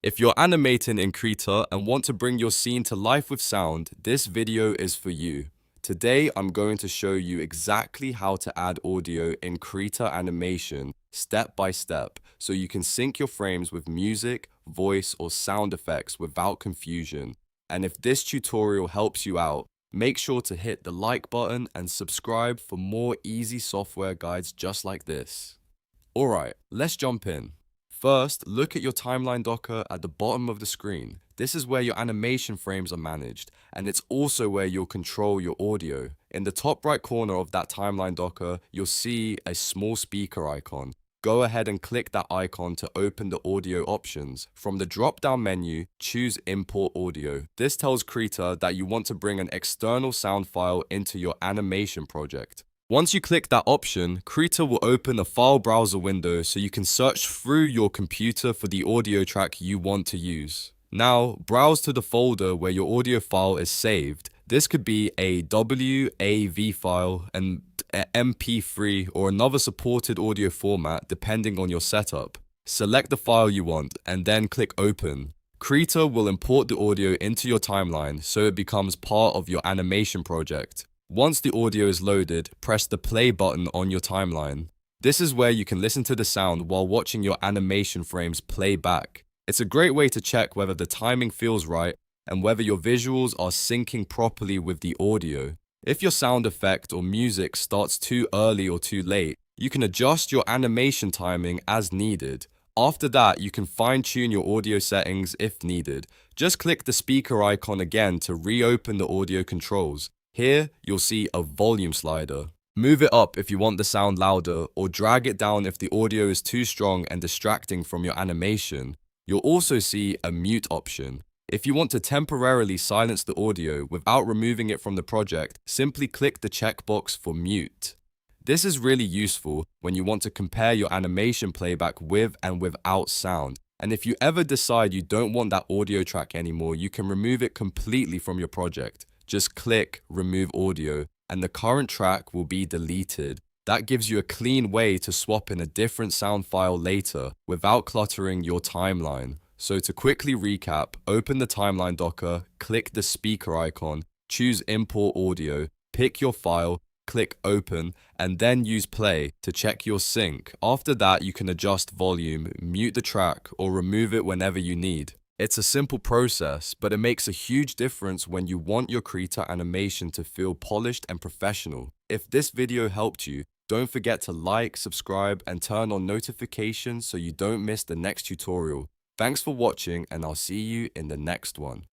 If you're animating in Krita and want to bring your scene to life with sound, this video is for you. Today, I'm going to show you exactly how to add audio in Krita animation, step by step, so you can sync your frames with music, voice, or sound effects without confusion. And if this tutorial helps you out, make sure to hit the like button and subscribe for more easy software guides just like this. Alright, let's jump in. First, look at your timeline docker at the bottom of the screen. This is where your animation frames are managed, and it's also where you'll control your audio. In the top right corner of that timeline docker, you'll see a small speaker icon. Go ahead and click that icon to open the audio options. From the drop-down menu, choose Import Audio. This tells Krita that you want to bring an external sound file into your animation project. Once you click that option, Krita will open a file browser window so you can search through your computer for the audio track you want to use. Now, browse to the folder where your audio file is saved. This could be a WAV file, an MP3, or another supported audio format depending on your setup. Select the file you want and then click Open. Krita will import the audio into your timeline so it becomes part of your animation project. Once the audio is loaded, press the play button on your timeline. This is where you can listen to the sound while watching your animation frames play back. It's a great way to check whether the timing feels right and whether your visuals are syncing properly with the audio. If your sound effect or music starts too early or too late, you can adjust your animation timing as needed. After that, you can fine-tune your audio settings if needed. Just click the speaker icon again to reopen the audio controls. Here, you'll see a volume slider. Move it up if you want the sound louder, or drag it down if the audio is too strong and distracting from your animation. You'll also see a mute option. If you want to temporarily silence the audio without removing it from the project, simply click the checkbox for mute. This is really useful when you want to compare your animation playback with and without sound. And if you ever decide you don't want that audio track anymore, you can remove it completely from your project. Just click Remove Audio and the current track will be deleted. That gives you a clean way to swap in a different sound file later without cluttering your timeline. So to quickly recap, open the timeline docker, click the speaker icon, choose Import Audio, pick your file, click Open, and then use Play to check your sync. After that, you can adjust volume, mute the track, or remove it whenever you need. It's a simple process, but it makes a huge difference when you want your Krita animation to feel polished and professional. If this video helped you, don't forget to like, subscribe, and turn on notifications so you don't miss the next tutorial. Thanks for watching, and I'll see you in the next one.